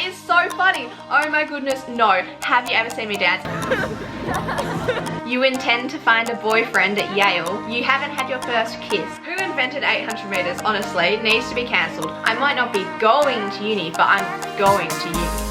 is so funny. Oh my goodness, no. Have you ever seen me dance? You intend to find a boyfriend at Yale. You haven't had your first kiss. Who invented 800 meters? Honestly, needs to be cancelled. I might not be going to uni, but I'm going to uni.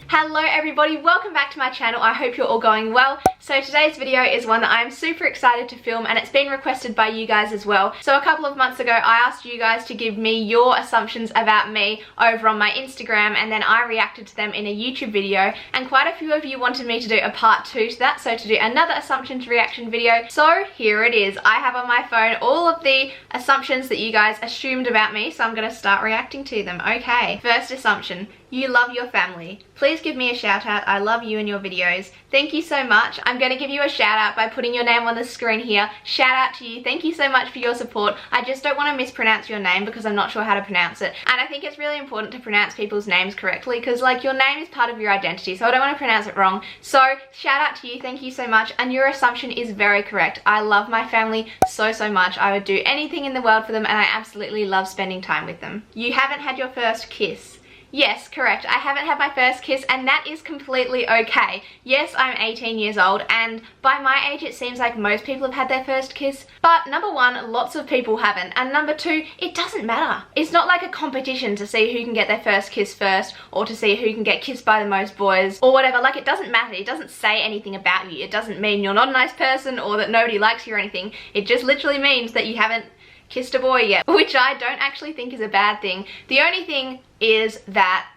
Hello everybody, welcome back to my channel. I hope you're all going well. So today's video is one that I'm super excited to film, and it's been requested by you guys as well. So a couple of months ago I asked you guys to give me your assumptions about me over on my Instagram, and then I reacted to them in a YouTube video, and quite a few of you wanted me to do a part 2 to that, so to do another assumptions reaction video. So here it is. I have on my phone all of the assumptions that you guys assumed about me, so I'm going to start reacting to them. Okay, first assumption. You love your family. Please give me a shout out. I love you and your videos. Thank you so much. I'm going to give you a shout out by putting your name on the screen here. Shout out to you. Thank you so much for your support. I just don't want to mispronounce your name because I'm not sure how to pronounce it. And I think it's really important to pronounce people's names correctly because like your name is part of your identity, so I don't want to pronounce it wrong. So shout out to you. Thank you so much. And your assumption is very correct. I love my family so much. I would do anything in the world for them, and I absolutely love spending time with them. You haven't had your first kiss. Yes, correct. I haven't had my first kiss, and that is completely okay. Yes, I'm 18 years old, and by my age it seems like most people have had their first kiss. But number one, lots of people haven't, and number two, it doesn't matter. It's not like a competition to see who can get their first kiss first, or to see who can get kissed by the most boys, or whatever. Like, it doesn't matter. It doesn't say anything about you. It doesn't mean you're not a nice person or that nobody likes you or anything. It just literally means that you haven't kissed a boy yet, which I don't actually think is a bad thing. The only thing is that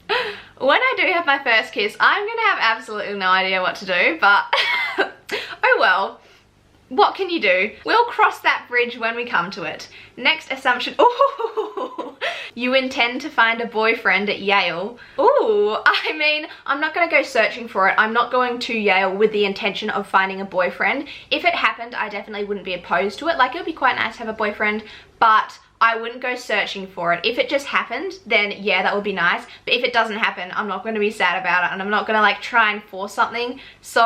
when I do have my first kiss, I'm gonna have absolutely no idea what to do, but oh well. What can you do? We'll cross that bridge when we come to it. Next assumption. Ooh, you intend to find a boyfriend at Yale. Ooh, I mean, I'm not going to go searching for it. I'm not going to Yale with the intention of finding a boyfriend. If it happened, I definitely wouldn't be opposed to it. Like, it would be quite nice to have a boyfriend, but I wouldn't go searching for it. If it just happened, then yeah, that would be nice. But if it doesn't happen, I'm not going to be sad about it, and I'm not going to like try and force something. So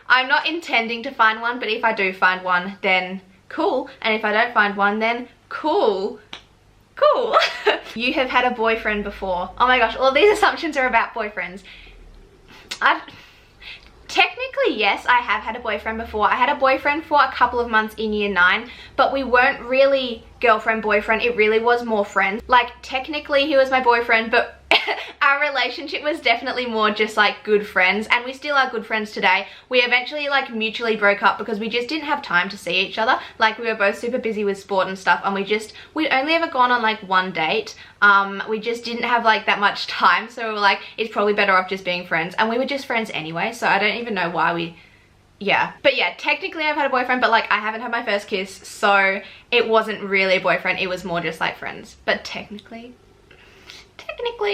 I'm not intending to find one, but if I do find one, then cool. And if I don't find one, then cool. Cool. You have had a boyfriend before. Oh my gosh, all of these assumptions are about boyfriends. Technically, yes, I have had a boyfriend before. I had a boyfriend for a couple of months in year 9, but we weren't really girlfriend-boyfriend. It really was more friends. Like, technically he was my boyfriend, but our relationship was definitely more just like good friends, and we still are good friends today. We eventually like mutually broke up because we just didn't have time to see each other. Like, we were both super busy with sport and stuff, and we'd only ever gone on like one date. We just didn't have like that much time, so we were like, it's probably better off just being friends, and we were just friends anyway, so I don't even know why we... Yeah, but yeah, technically I've had a boyfriend, but like I haven't had my first kiss, so it wasn't really a boyfriend, it was more just like friends. But technically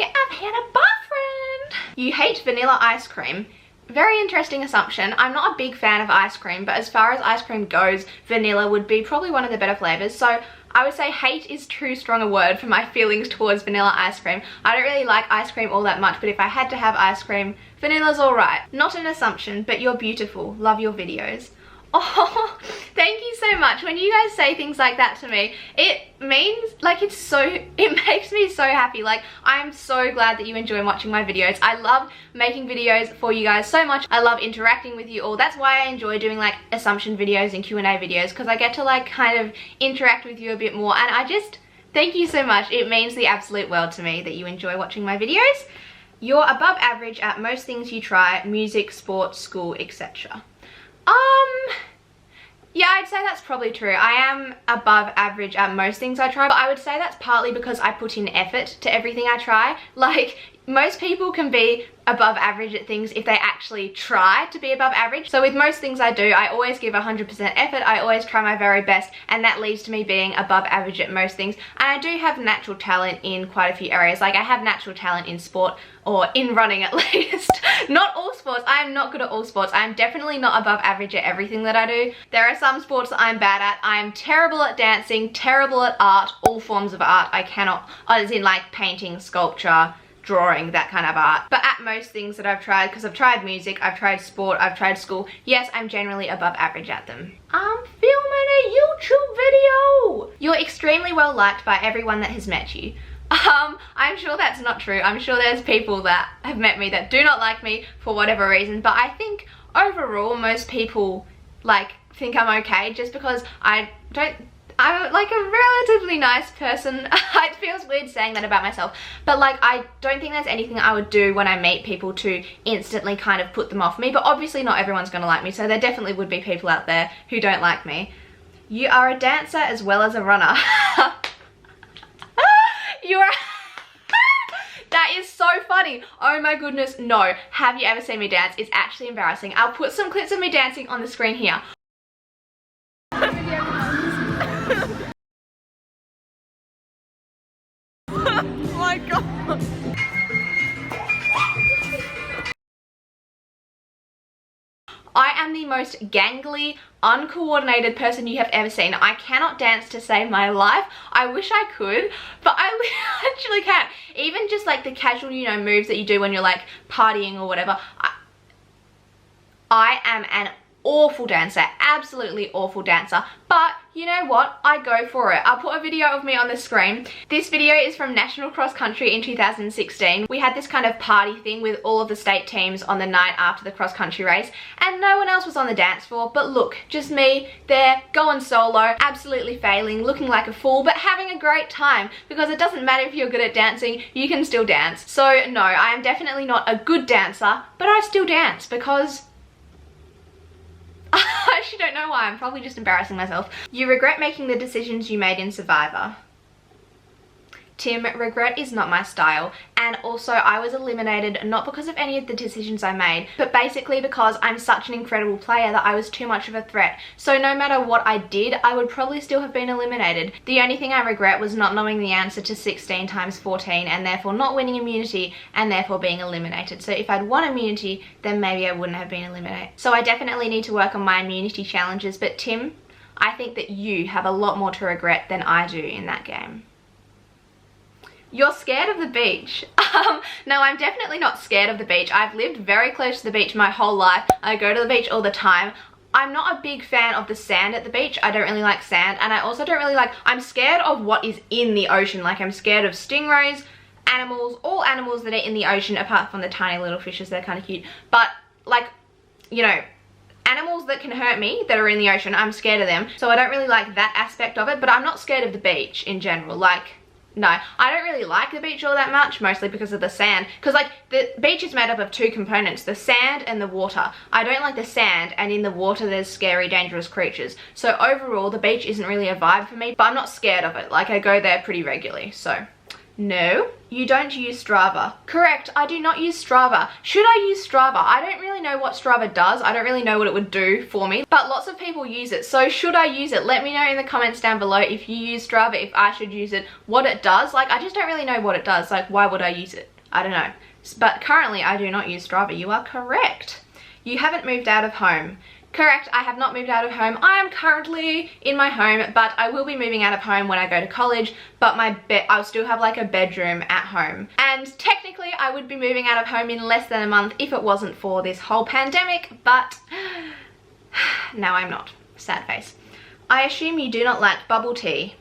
I've had a boyfriend. You hate vanilla ice cream. Very interesting assumption. I'm not a big fan of ice cream, but as far as ice cream goes, vanilla would be probably one of the better flavors. So I would say hate is too strong a word for my feelings towards vanilla ice cream. I don't really like ice cream all that much, but if I had to have ice cream, vanilla's alright. Not an assumption, but you're beautiful. Love your videos. Oh, thank you so much. When you guys say things like that to me, it means, like, it makes me so happy. Like, I'm so glad that you enjoy watching my videos. I love making videos for you guys so much. I love interacting with you all. That's why I enjoy doing like assumption videos and Q&A videos, because I get to like kind of interact with you a bit more, and I just thank you so much. It means the absolute world to me that you enjoy watching my videos. You're above average at most things you try: music, sports, school, etc. Yeah, I'd say that's probably true. I am above average at most things I try, but I would say that's partly because I put in effort to everything I try. Like, most people can be above average at things if they actually try to be above average. So with most things I do, I always give 100% effort, I always try my very best, and that leads to me being above average at most things. And I do have natural talent in quite a few areas. Like I have natural talent in sport, or in running at least. Not all sports, I am not good at all sports. I am definitely not above average at everything that I do. There are some sports that I'm bad at. I am terrible at dancing, terrible at art, all forms of art. I cannot, as in like painting, sculpture, drawing, that kind of art. But at most things that I've tried, because I've tried music, I've tried sport, I've tried school, yes, I'm generally above average at them. I'm filming a YouTube video! You're extremely well liked by everyone that has met you. I'm sure that's not true. I'm sure there's people that have met me that do not like me for whatever reason, but I think overall most people like think I'm okay, just because I'm like a relatively nice person. It feels weird saying that about myself, but like I don't think there's anything I would do when I meet people to instantly kind of put them off me. But obviously not everyone's gonna like me, so there definitely would be people out there who don't like me. You are a dancer as well as a runner. You're that is so funny. Oh my goodness, no. Have you ever seen me dance? It's actually embarrassing. I'll put some clips of me dancing on the screen here. Oh my god. I am the most gangly, uncoordinated person you have ever seen. I cannot dance to save my life. I wish I could, but I actually can't. Even just like the casual, you know, moves that you do when you're like partying or whatever. I am an awful dancer, absolutely awful dancer, but you know what, I go for it. I'll put a video of me on the screen. This video is from National Cross Country in 2016. We had this kind of party thing with all of the state teams on the night after the cross country race, and no one else was on the dance floor, but look, just me there, going solo, absolutely failing, looking like a fool, but having a great time, because it doesn't matter if you're good at dancing, you can still dance. So no, I am definitely not a good dancer, but I still dance because I actually don't know why. I'm probably just embarrassing myself. You regret making the decisions you made in Survivor. Tim, regret is not my style, and also I was eliminated not because of any of the decisions I made, but basically because I'm such an incredible player that I was too much of a threat. So no matter what I did, I would probably still have been eliminated. The only thing I regret was not knowing the answer to 16 times 14 and therefore not winning immunity and therefore being eliminated. So if I'd won immunity, then maybe I wouldn't have been eliminated. So I definitely need to work on my immunity challenges, but Tim, I think that you have a lot more to regret than I do in that game. You're scared of the beach. No, I'm definitely not scared of the beach. I've lived very close to the beach my whole life. I go to the beach all the time. I'm not a big fan of the sand at the beach. I don't really like sand, and I also don't really like, I'm scared of what is in the ocean. Like I'm scared of stingrays, animals, all animals that are in the ocean apart from the tiny little fishes. They're kind of cute. But like, you know, animals that can hurt me that are in the ocean, I'm scared of them. So I don't really like that aspect of it, but I'm not scared of the beach in general. Like, no, I don't really like the beach all that much, mostly because of the sand. Because like the beach is made up of two components, the sand and the water. I don't like the sand, and in the water there's scary, dangerous creatures. So overall, the beach isn't really a vibe for me, but I'm not scared of it. Like I go there pretty regularly, so. No, you don't use Strava. Correct, I do not use Strava. Should I use Strava? I don't really know what Strava does. I don't really know what it would do for me, but lots of people use it. So should I use it? Let me know in the comments down below if you use Strava, if I should use it, what it does. Like, I just don't really know what it does. Like, why would I use it? I don't know. But currently, I do not use Strava. You are correct. You haven't moved out of home. Correct, I have not moved out of home. I am currently in my home, but I will be moving out of home when I go to college, but I'll still have like a bedroom at home. And technically I would be moving out of home in less than a month if it wasn't for this whole pandemic, but now I'm not. Sad face. I assume you do not like bubble tea.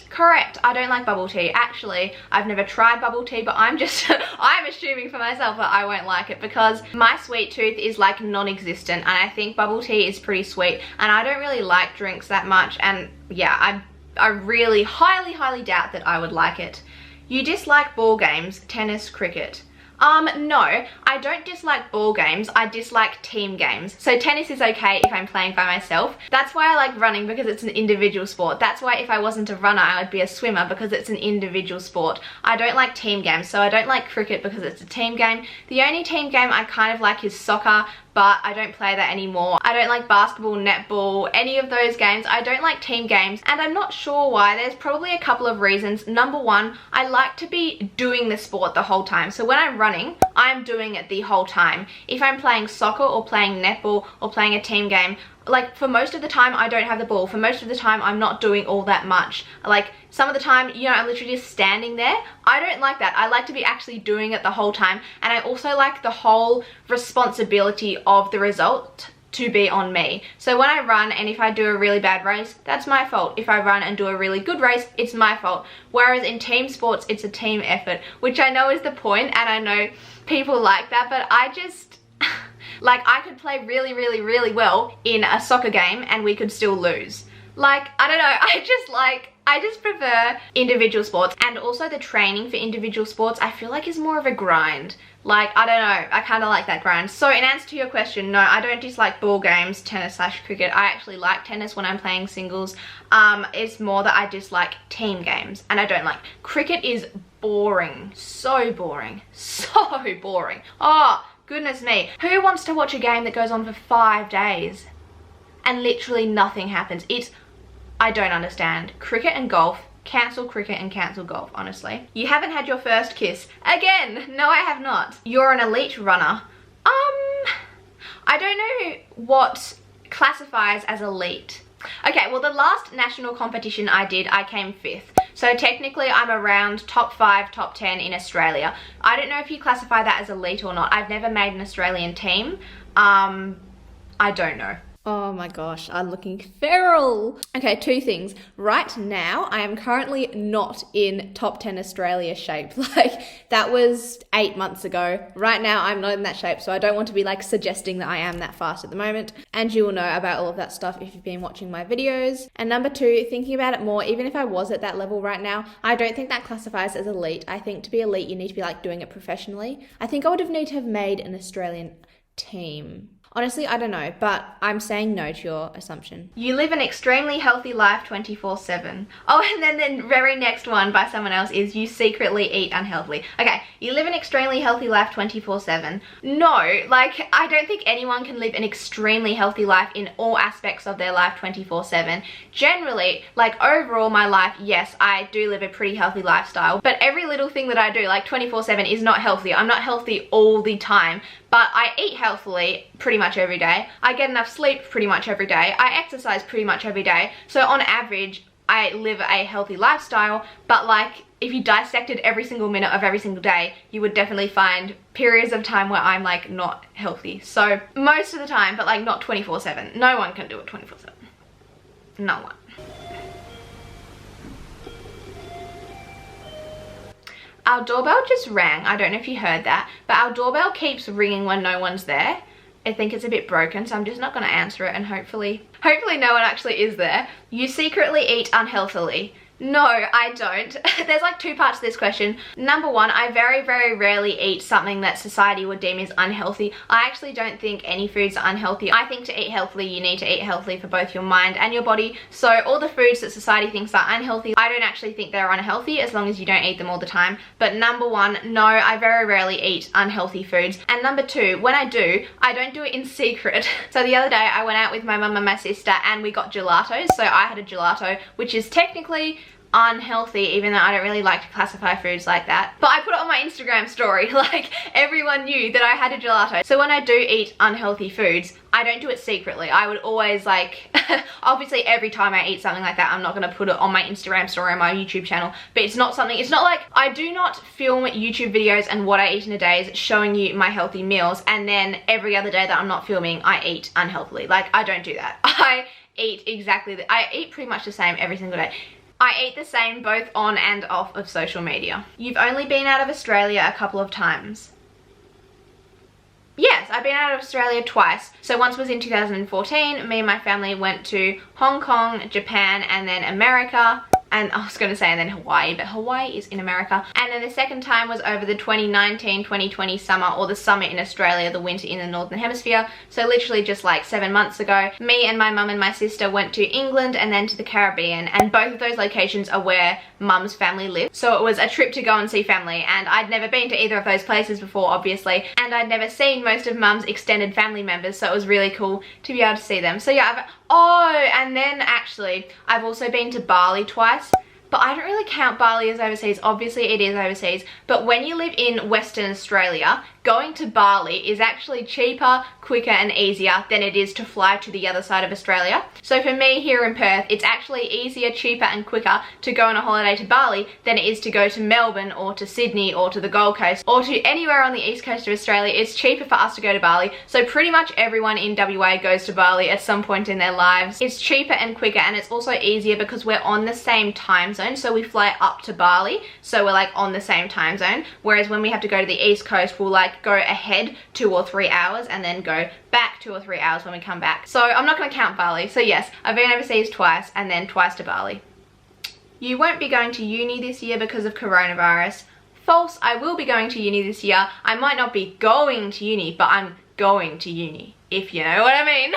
Correct, I don't like bubble tea. Actually, I've never tried bubble tea, but I'm assuming for myself that I won't like it because my sweet tooth is like non-existent, and I think bubble tea is pretty sweet, and I don't really like drinks that much, and yeah, I really highly doubt that I would like it. You dislike ball games, tennis, cricket. No, I don't dislike ball games, I dislike team games. So tennis is okay if I'm playing by myself. That's why I like running, because it's an individual sport. That's why if I wasn't a runner, I would be a swimmer, because it's an individual sport. I don't like team games, so I don't like cricket because it's a team game. The only team game I kind of like is soccer, but I don't play that anymore. I don't like basketball, netball, any of those games. I don't like team games, and I'm not sure why. There's probably a couple of reasons. Number one, I like to be doing the sport the whole time. So when I'm running, I'm doing it the whole time. If I'm playing soccer or playing netball or playing a team game, like for most of the time I don't have the ball. For most of the time I'm not doing all that much. Like some of the time, you know, I'm literally just standing there. I don't like that. I like to be actually doing it the whole time, and I also like the whole responsibility of the result to be on me. So when I run, and if I do a really bad race, that's my fault. If I run and do a really good race, it's my fault. Whereas in team sports, it's a team effort, which I know is the point, and I know people like that, but I just like, I could play really, really, really well in a soccer game and we could still lose. Like, I don't know, I just prefer individual sports. And also the training for individual sports, I feel like is more of a grind. Like, I don't know, I kind of like that grind. So in answer to your question, no, I don't dislike ball games, tennis/cricket. I actually like tennis when I'm playing singles. It's more that I dislike team games, and I don't like. Cricket is boring, so boring, so boring. Oh, goodness me. Who wants to watch a game that goes on for 5 days and literally nothing happens? I don't understand. Cricket and golf, cancel cricket and cancel golf, honestly. You haven't had your first kiss. Again, no I have not. You're an elite runner. I don't know what classifies as elite. Okay, well the last national competition I did, I came 5th. So technically I'm around top 5, top 10 in Australia. I don't know if you classify that as elite or not. I've never made an Australian team. I don't know. Oh my gosh, I'm looking feral. Okay, 2 things. Right now, I am currently not in top 10 Australia shape. Like, that was 8 months ago. Right now, I'm not in that shape, so I don't want to be like suggesting that I am that fast at the moment. And you will know about all of that stuff if you've been watching my videos. And number 2, thinking about it more, even if I was at that level right now, I don't think that classifies as elite. I think to be elite, you need to be like doing it professionally. I think I would have need to have made an Australian team. Honestly, I don't know, but I'm saying no to your assumption. You live an extremely healthy life 24/7. Oh, and then the very next one by someone else is you secretly eat unhealthily. Okay, you live an extremely healthy life 24/7. No, like, I don't think anyone can live an extremely healthy life in all aspects of their life 24/7. Generally, like overall my life, yes, I do live a pretty healthy lifestyle, but every little thing that I do, like 24/7, is not healthy. I'm not healthy all the time, but I eat healthily pretty much every day. I get enough sleep pretty much every day. I exercise pretty much every day. So on average, I live a healthy lifestyle, but like if you dissected every single minute of every single day, you would definitely find periods of time where I'm like not healthy. So most of the time, but like not 24/7. No one can do it 24/7. No one. Our doorbell just rang. I don't know if you heard that, but our doorbell keeps ringing when no one's there. I think it's a bit broken, so I'm just not going to answer it, and hopefully no one actually is there. You secretly eat unhealthily. No, I don't. There's like 2 parts to this question. Number 1, I very, very rarely eat something that society would deem as unhealthy. I actually don't think any foods are unhealthy. I think to eat healthily, you need to eat healthily for both your mind and your body. So all the foods that society thinks are unhealthy, I don't actually think they're unhealthy as long as you don't eat them all the time. But number 1, no, I very rarely eat unhealthy foods. And number 2, when I do, I don't do it in secret. So the other day I went out with my mum and my sister and we got gelatos. So I had a gelato, which is technically unhealthy, even though I don't really like to classify foods like that. But I put it on my Instagram story, like everyone knew that I had a gelato. So when I do eat unhealthy foods, I don't do it secretly. I would always like, obviously every time I eat something like that, I'm not gonna put it on my Instagram story or my YouTube channel, but it's not like, I do not film YouTube videos and what I eat in a day is showing you my healthy meals, and then every other day that I'm not filming, I eat unhealthily. Like, I don't do that. I eat pretty much the same every single day. I eat the same both on and off of social media. You've only been out of Australia a couple of times. Yes, I've been out of Australia twice. So once was in 2014, me and my family went to Hong Kong, Japan, and then America. and I was going to say and then Hawaii, but Hawaii is in America. And then the second time was over the 2019-2020 summer, or the summer in Australia, the winter in the Northern Hemisphere. So literally just like 7 months ago, me and my mum and my sister went to England and then to the Caribbean, and both of those locations are where mum's family lives. So it was a trip to go and see family, and I'd never been to either of those places before, obviously, and I'd never seen most of mum's extended family members, so it was really cool to be able to see them. So yeah, and then actually I've also been to Bali twice. But I don't really count Bali as overseas. Obviously it is overseas, but when you live in Western Australia, going to Bali is actually cheaper, quicker and easier than it is to fly to the other side of Australia. So for me here in Perth, it's actually easier, cheaper and quicker to go on a holiday to Bali than it is to go to Melbourne or to Sydney or to the Gold Coast or to anywhere on the east coast of Australia. It's cheaper for us to go to Bali. So pretty much everyone in WA goes to Bali at some point in their lives. It's cheaper and quicker, and it's also easier because we're on the same time zone. So we fly up to Bali, so we're like on the same time zone. Whereas when we have to go to the east coast, we'll like go ahead 2 or 3 hours and then go back 2 or 3 hours when we come back. So I'm not going to count Bali. So yes, I've been overseas twice and then twice to Bali. You won't be going to uni this year because of coronavirus. False, I will be going to uni this year. I might not be going to uni, but I'm going to uni, if you know what I mean.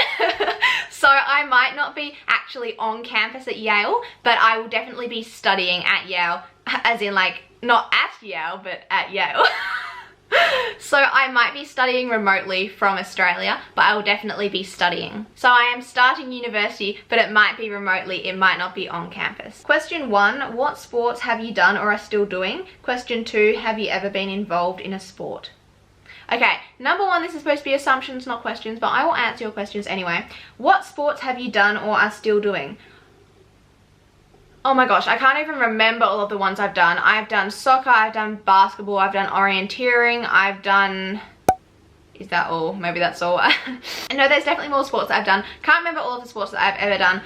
So I might not be actually on campus at Yale, but I will definitely be studying at Yale, as in like not at Yale, but at Yale. So I might be studying remotely from Australia, but I will definitely be studying. So I am starting university, but it might be remotely, it might not be on campus. Question 1, what sports have you done or are still doing? Question 2, have you ever been involved in a sport? Okay, number 1, this is supposed to be assumptions, not questions, but I will answer your questions anyway. What sports have you done or are still doing? Oh my gosh, I can't even remember all of the ones I've done. I've done soccer, I've done basketball, I've done orienteering, I've done... Is that all? Maybe that's all. No, there's definitely more sports that I've done. Can't remember all of the sports that I've ever done.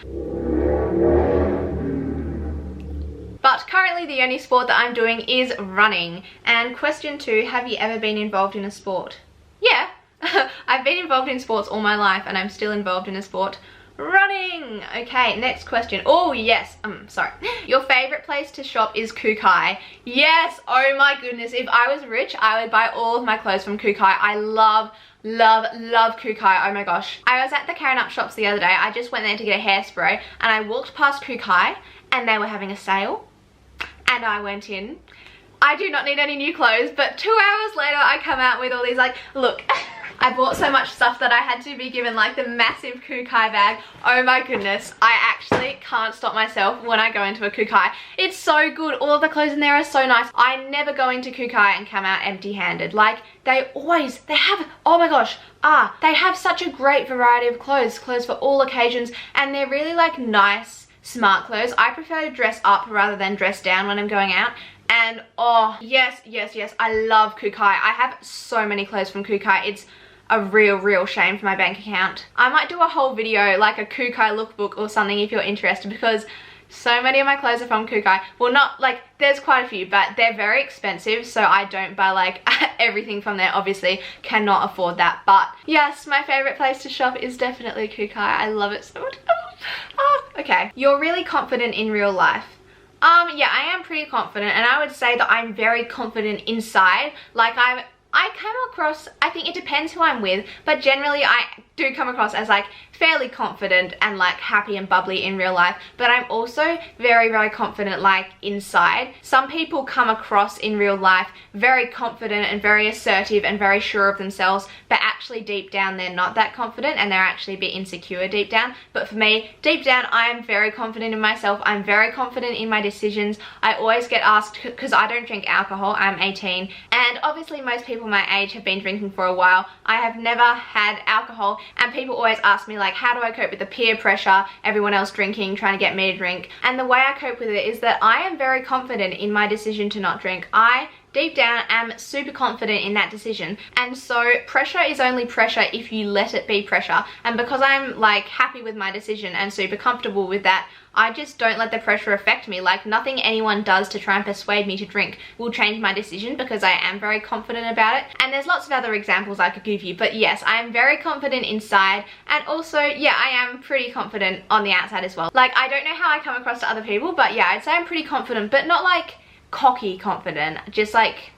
But currently the only sport that I'm doing is running. And question 2, have you ever been involved in a sport? Yeah, I've been involved in sports all my life and I'm still involved in a sport. Running! Okay, next question. Oh yes, sorry. Your favourite place to shop is Kukai. Yes, oh my goodness, if I was rich, I would buy all of my clothes from Kukai. I love Kukai, oh my gosh. I was at the Karen Up shops the other day. I just went there to get a hairspray and I walked past Kukai and they were having a sale. And I went in. I do not need any new clothes, but 2 hours later I come out with all these like, look, I bought so much stuff that I had to be given like the massive Kukai bag. Oh my goodness, I actually can't stop myself when I go into a Kukai. It's so good, all of the clothes in there are so nice. I never go into Kukai and come out empty-handed. Like, they have, oh my gosh, they have such a great variety of clothes for all occasions, and they're really like nice, smart clothes. I prefer to dress up rather than dress down when I'm going out. And oh yes, I love Kukai. I have so many clothes from Kukai. It's a real shame for my bank account. I might do a whole video, like a Kukai lookbook or something, if you're interested, because so many of my clothes are from Kukai. Well, not like, there's quite a few, but they're very expensive, so I don't buy like everything from there. Obviously cannot afford that, but yes, my favorite place to shop is definitely Kukai. I love it so much. Okay, you're really confident in real life. Yeah, I am pretty confident, and I would say that I'm very confident inside. Like, I come across, I think it depends who I'm with, but generally I do come across as like fairly confident and like happy and bubbly in real life, but I'm also very confident like inside. Some people come across in real life very confident and very assertive and very sure of themselves, but actually deep down they're not that confident and they're actually a bit insecure deep down. But for me, deep down I am very confident in myself. I'm very confident in my decisions. I always get asked, because I don't drink alcohol, I'm 18, and obviously most people my age have been drinking for a while. I have never had alcohol, and people always ask me like, how do I cope with the peer pressure, everyone else drinking, trying to get me to drink? And the way I cope with it is that I am very confident in my decision to not drink. I deep down am super confident in that decision. And so pressure is only pressure if you let it be pressure. And because I'm like happy with my decision and super comfortable with that, I just don't let the pressure affect me. Like nothing anyone does to try and persuade me to drink will change my decision because I am very confident about it. And there's lots of other examples I could give you, but yes, I am very confident inside, and also, yeah, I am pretty confident on the outside as well. Like, I don't know how I come across to other people, but yeah, I'd say I'm pretty confident, but not like cocky confident, just like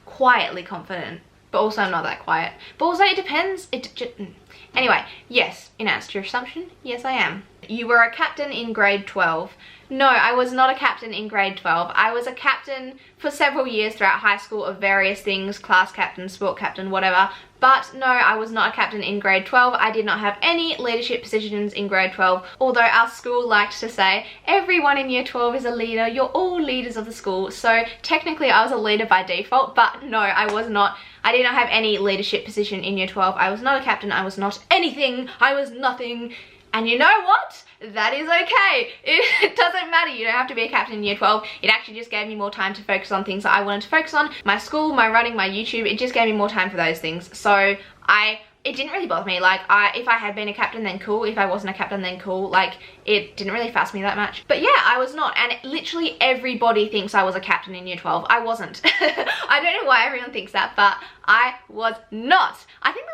quietly confident, but also not that quiet. But also it depends. Anyway, yes, in answer to your assumption, yes I am. You were a captain in grade 12. No, I was not a captain in grade 12. I was a captain for several years throughout high school of various things, class captain, sport captain, whatever. But no, I was not a captain in grade 12. I did not have any leadership positions in grade 12, although our school liked to say, everyone in year 12 is a leader, you're all leaders of the school. So technically I was a leader by default, but no, I was not. I did not have any leadership position in year 12. I was not a captain, I was not anything, I was nothing. And you know what? That is okay. It doesn't matter. You don't have to be a captain in year 12. It actually just gave me more time to focus on things that I wanted to focus on. My school, my running, my YouTube, it just gave me more time for those things. So it didn't really bother me. Like, if I had been a captain, then cool. If I wasn't a captain, then cool. Like, it didn't really fuss me that much. But yeah, I was not. And literally everybody thinks I was a captain in year 12. I wasn't. I don't know why everyone thinks that, but I was not. I think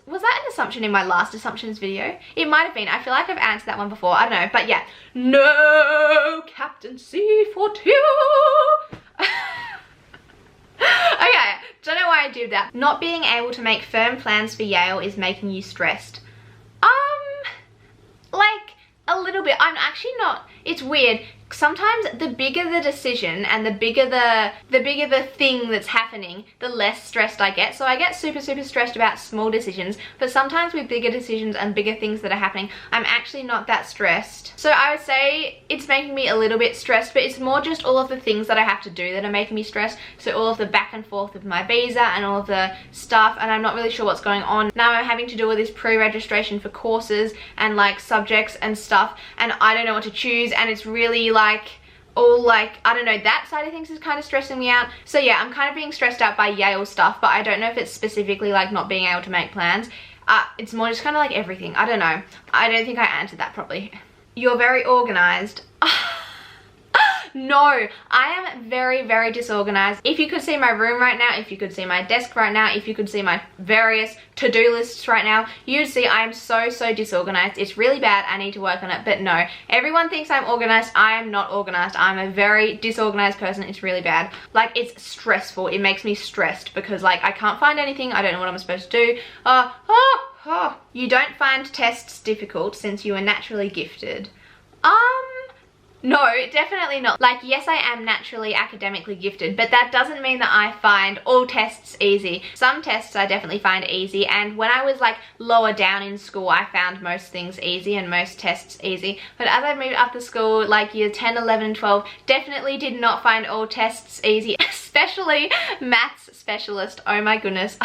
was that an assumption in my last assumptions video? It might have been. I feel like I've answered that one before. I don't know. But yeah, no captaincy for two. Okay, don't know why I did that. Not being able to make firm plans for Yale is making you stressed. Like a little bit. I'm actually not. It's weird. Sometimes the bigger the decision and the bigger the thing that's happening, the less stressed I get. So I get super stressed about small decisions, but sometimes with bigger decisions and bigger things that are happening, I'm actually not that stressed. So I would say it's making me a little bit stressed, but it's more just all of the things that I have to do that are making me stressed. So all of the back and forth with my visa and all of the stuff, and I'm not really sure what's going on. Now I'm having to do all this pre-registration for courses and like subjects and stuff, and I don't know what to choose, and it's really like all like, I don't know, that side of things is kind of stressing me out. So yeah, I'm kind of being stressed out by Yale stuff, but I don't know if it's specifically like not being able to make plans. It's more just kind of like everything. I don't know. I don't think I answered that properly. You're very organized. No, I am very disorganized. If you could see my room right now, if you could see my desk right now, if you could see my various to-do lists right now, you'd see I am so disorganized. It's really bad. I need to work on it. But no, everyone thinks I'm organized. I am not organized. I'm a very disorganized person. It's really bad. Like, it's stressful. It makes me stressed because like I can't find anything. I don't know what I'm supposed to do. You don't find tests difficult since you are naturally gifted. No, definitely not. Like, yes, I am naturally academically gifted, but that doesn't mean that I find all tests easy. Some tests I definitely find easy, and when I was like lower down in school, I found most things easy and most tests easy. But as I moved up to school, like year 10, 11, and 12, definitely did not find all tests easy, especially maths specialist. Oh my goodness.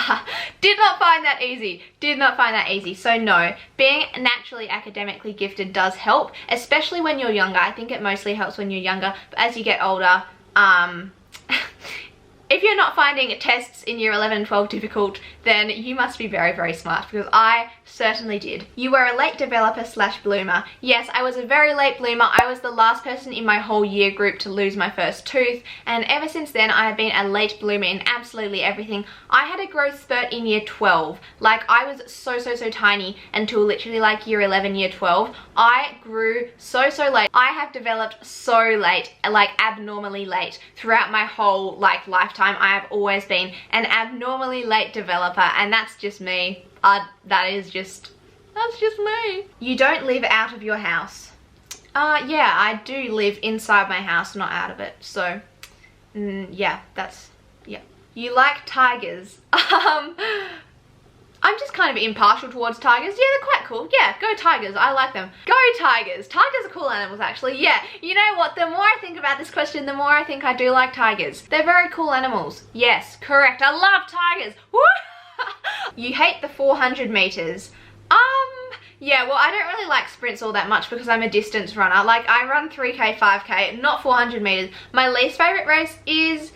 Did not find that easy. Did not find that easy. So no, being naturally academically gifted does help, especially when you're younger. I think it mostly helps when you're younger, but as you get older, if you're not finding tests in year 11 and 12 difficult, then you must be very smart, because I certainly did. You were a late developer / bloomer. Yes, I was a very late bloomer. I was the last person in my whole year group to lose my first tooth, and ever since then I have been a late bloomer in absolutely everything. I had a growth spurt in year 12. Like, I was so tiny until literally like year 11, year 12. I grew so late. I have developed so late, like abnormally late. Throughout my whole like lifetime, I have always been an abnormally late developer, and that's just me. That's just me. You don't live out of your house. Yeah, I do live inside my house, not out of it. So, yeah, yeah. You like tigers. I'm just kind of impartial towards tigers. Yeah, they're quite cool. Yeah, go tigers. I like them. Go tigers. Tigers are cool animals, actually. Yeah, you know what? The more I think about this question, the more I think I do like tigers. They're very cool animals. Yes, correct. I love tigers. Woo! You hate the 400 meters. Yeah, well, I don't really like sprints all that much because I'm a distance runner. Like, I run 3K, 5K, not 400 meters. My least favorite race is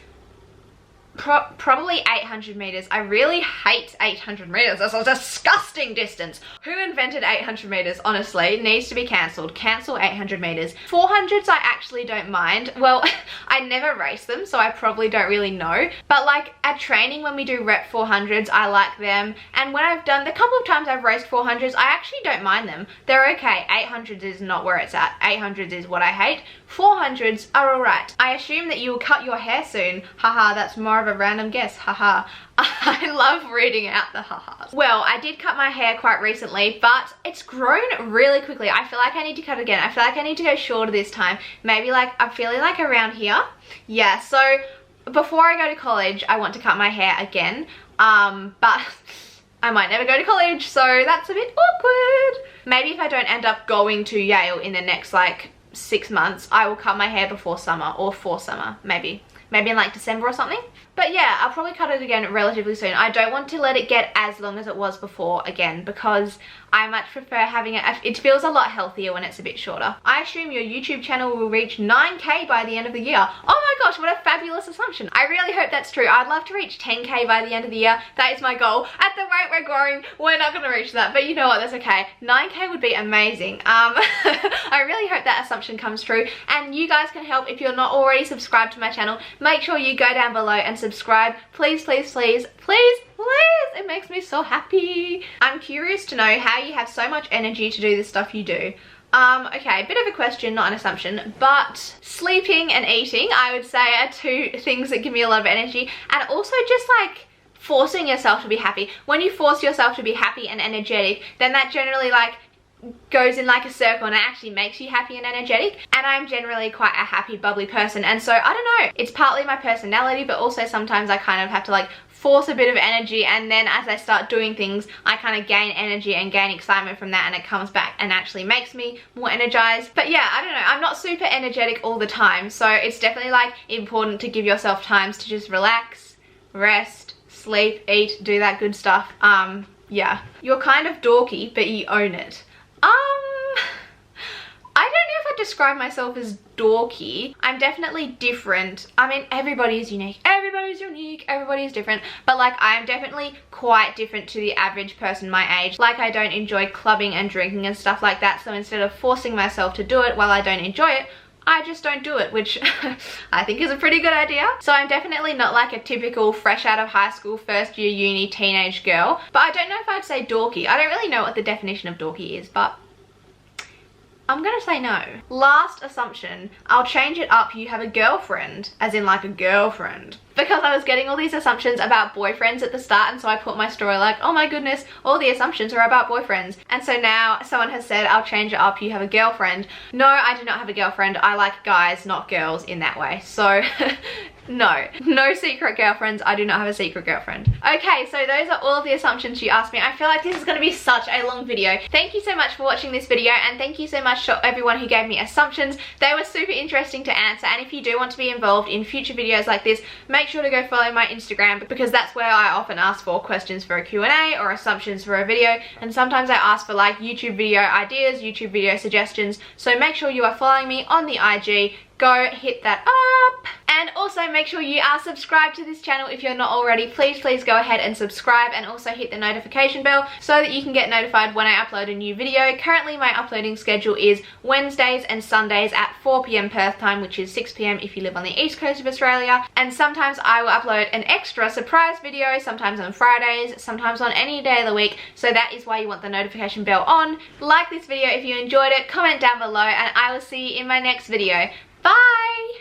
Probably 800 meters. I really hate 800 meters. That's a disgusting distance. Who invented 800 meters? Honestly, needs to be cancelled. Cancel 800 meters. 400s I actually don't mind. Well, I never race them, so I probably don't really know. But like at training when we do rep 400s, I like them. And when I've done the couple of times I've raced 400s, I actually don't mind them. They're okay. 800s is not where it's at. 800s is what I hate. 400s are alright. I assume that you will cut your hair soon. Haha, that's more of a random guess. Haha. I love reading out the ha-has. Well, I did cut my hair quite recently, but it's grown really quickly. I feel like I need to cut it again. I feel like I need to go shorter this time. Maybe like, I'm feeling like around here. Yeah, so before I go to college, I want to cut my hair again. But I might never go to college, so that's a bit awkward. Maybe if I don't end up going to Yale in the next like 6 months, I will cut my hair before summer or for summer, maybe in like December or something. But yeah, I'll probably cut it again relatively soon. I don't want to let it get as long as it was before again, because I much prefer having it. It feels a lot healthier when it's a bit shorter. I assume your YouTube channel will reach 9K by the end of the year. Oh my gosh, what a fabulous assumption. I really hope that's true. I'd love to reach 10K by the end of the year. That is my goal. At the rate we're growing, we're not gonna reach that, but you know what, that's okay. 9K would be amazing. I really hope that assumption comes true, and you guys can help. If you're not already subscribed to my channel, make sure you go down below and subscribe. Please, please, please, please, please. It makes me so happy. I'm curious to know how you have so much energy to do the stuff you do. Okay, a bit of a question, not an assumption, but sleeping and eating, I would say, are two things that give me a lot of energy, and also just like forcing yourself to be happy. When you force yourself to be happy and energetic, then that generally like goes in like a circle and it actually makes you happy and energetic, and I'm generally quite a happy, bubbly person, and so I don't know, it's partly my personality, but also sometimes I kind of have to like force a bit of energy, and then as I start doing things I kind of gain energy and gain excitement from that, and it comes back and actually makes me more energized. But yeah, I don't know, I'm not super energetic all the time, so it's definitely like important to give yourself times to just relax, rest, sleep, eat, do that good stuff. Yeah, you're kind of dorky but you own it. I don't know if I'd describe myself as dorky. I'm definitely different. I mean, everybody is unique. Everybody's unique. Everybody's different. But like, I'm definitely quite different to the average person my age. Like, I don't enjoy clubbing and drinking and stuff like that. So instead of forcing myself to do it while I don't enjoy it, I just don't do it, which I think is a pretty good idea. So I'm definitely not like a typical fresh out of high school, first year uni teenage girl. But I don't know if I'd say dorky. I don't really know what the definition of dorky is, but I'm gonna say no. Last assumption, I'll change it up, you have a girlfriend, as in like a girlfriend. Because I was getting all these assumptions about boyfriends at the start, and so I put my story like, oh my goodness, all the assumptions are about boyfriends. And so now someone has said, I'll change it up, you have a girlfriend. No, I do not have a girlfriend. I like guys, not girls in that way. So no secret girlfriends. I do not have a secret girlfriend. Okay, so those are all of the assumptions you asked me. I feel like this is going to be such a long video. Thank you so much for watching this video, and thank you so much to everyone who gave me assumptions. They were super interesting to answer, and if you do want to be involved in future videos like this, make sure to go follow my Instagram, because that's where I often ask for questions for a Q&A or assumptions for a video, and sometimes I ask for like YouTube video ideas, YouTube video suggestions. So make sure you are following me on the IG. Go hit that up, and also make sure you are subscribed to this channel if you're not already. Please go ahead and subscribe, and also hit the notification bell so that you can get notified when I upload a new video. Currently my uploading schedule is Wednesdays and Sundays at 4 PM Perth time, which is 6 PM if you live on the east coast of Australia, and sometimes I will upload an extra surprise video, sometimes on Fridays, sometimes on any day of the week. So that is why you want the notification bell on. Like this video if you enjoyed it, comment down below, and I will see you in my next video. Bye!